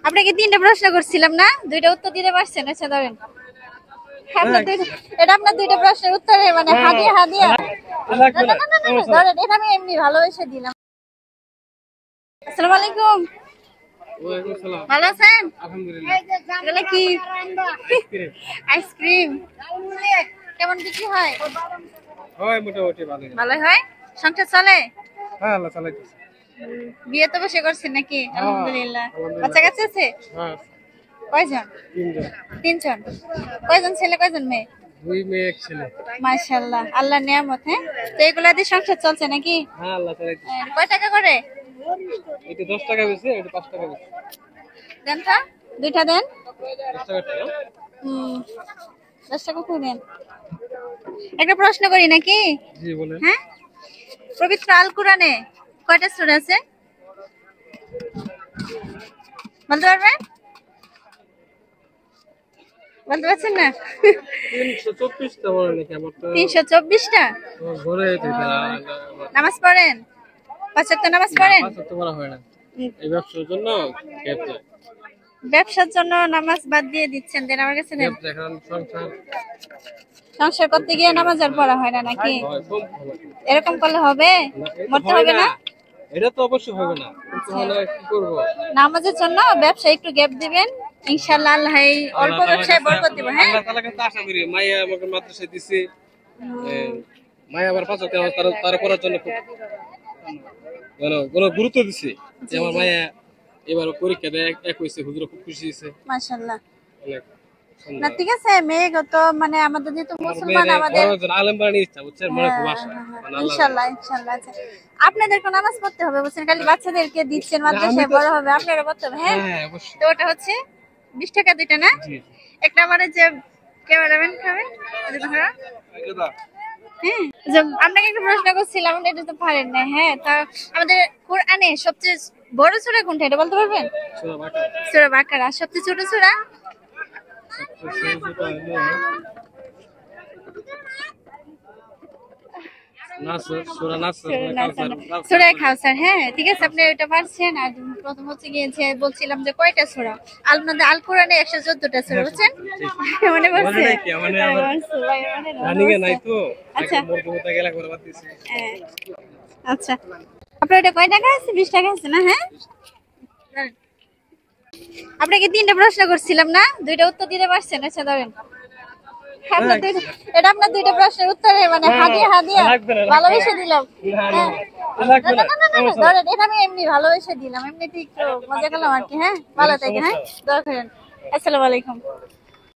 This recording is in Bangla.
আপনাকে তিনটা প্রশ্ন করছিলাম না, দুইটা উত্তর দিতে পারছেন। আচ্ছা ধরেন, এটা আপনার দুইটা প্রশ্নের উত্তরে মানে হাদিয়া হাদিয়া। ধরেন, এটা আমি এমনি ভালোবেসে দিলাম। আসসালামু আলাইকুম। ভালো আছেন? এগুলো কি? আইসক্রিম। কেমন বিক্রি হয়? মোটামুটি ভালোই হয়। সংসার চলে? হ্যাঁ, আল্লাহ চালাইতেছে। বিয়ে তো বসে করছেন নাকি? আলহামদুলিল্লাহ। বাচ্চা কাচ্চা আছে? হ্যাঁ, কয়জন? তিনজন। তিনজন। কয়জন ছেলে কয়জন মেয়ে? 2 মেয়ে 1 ছেলে। মাশাআল্লাহ, আল্লাহর নিয়ামত। হ্যাঁ, তো এগুলা দিয়ে সংসার চলছে নাকি? হ্যাঁ, আল্লাহ চালাইতেছে। কয় টাকা করে? এটা 10 টাকা বেশি, এটা 5 টাকা বেশি। দেন তো, দুইটা দেন। 10 টাকা টাকা। 10 টাকা করে দেন। একটা প্রশ্ন করি নাকি? জি বলেন। হ্যাঁ, পবিত্র আল কোরআনে কয়টা সূরা আছে বলতে পারবেন? বলতে পারছেন না? 324 টা বলে নাকি আমার তো 324টা। ঘরে নামাজ পড়েন? 5 ওয়াক্ত নামাজ পড়েন? 5 তো করা হয় না। এই ব্যবসার জন্য গ্যাপ যায়। ব্যবসার জন্য নামাজ বাদ দিয়ে দিচ্ছেন, দেন আমার কাছে দেন। এখন সংসার সংসার করতে গিয়ে নামাজ আর পড়া হয় না নাকি? এরকম করলে হবে? মরতে হবে না? এটা তো অবশ্যই হবে না, কিন্তু হলে কি করব? নামাজের জন্য ব্যবসা একটু গ্যাপ দিবেন, ইনশাআল্লাহ আল্লাহ এই অল্প ব্যবসায় বরকত দিবেন। হ্যাঁ, আল্লাহ তাআলার কাছে আশা করি। মাইয়া আমাকে মাদ্রাসায় দিছে, মাইয়া আবার 5 ওয়াক্ত তার করার জন্য খুব গুরুত্ব দিছে যে আমার মাইয়া এবার পরীক্ষা দেয় এক হইছে, হুজুর খুব খুশি হইছে। মাশাআল্লাহ। অনেক না ঠিক আছে, মেয়ে তো মানে আমাদের যেহেতু মুসলমান, আমাদের আলেম বানানোর ইচ্ছা, বুঝছেন, মনে খুব আশা। ইনশাআল্লাহ ইনশাআল্লাহ। আচ্ছা, আপনাদেরকে নামাজ পড়তে হবে বুঝছেন, খালি বাচ্চাদেরকে দিচ্ছেন মাদ্রাসায়, বড় হবে আপনারা পড়তে হবে। হ্যাঁ, তো ওটা হচ্ছে 20 টাকা দুইটা না? একটা আমারে যে ক্যামেরাম্যান খাবে হ্যাঁ, যে আপনাকে একটা প্রশ্ন করছিলাম, এটা তো পারেন না। হ্যাঁ, তা আমাদের কোরআনে সবচেয়ে বড় সূরা কোনটা, এটা বলতে পারবেন? সূরা বাকারা। সবচেয়ে ছোট সূরা? সূরা কাউসার। হ্যাঁ ঠিক আছে, আপনি ওটা পারছেন। আর প্রথম হচ্ছে গিয়ে যে বলছিলাম যে কয়টা সূরা আপনাদের আল কোরআনে? 114টা সূরা, বুঝছেন? মনে পড়ছে? আচ্ছা আচ্ছা, আপনার এটা কয় টাকা আছে? 20 টাকা আছে না? হ্যাঁ, আপনাকে তিনটা প্রশ্ন করছিলাম না, দুইটা উত্তর দিতে পারছেন। আচ্ছা ধরেন, এটা আপনার দুইটা প্রশ্নের উত্তরে মানে হাদিয়া হাদিয়া ভালোবেসে দিলাম। ধরেন, এটা আমি এমনি ভালোবেসে দিলাম, এমনিতে একটু মজা করলাম আর কি। হ্যাঁ, ভালো থাকেন। হ্যাঁ, দোয়া করেন। আসসালামু আলাইকুম।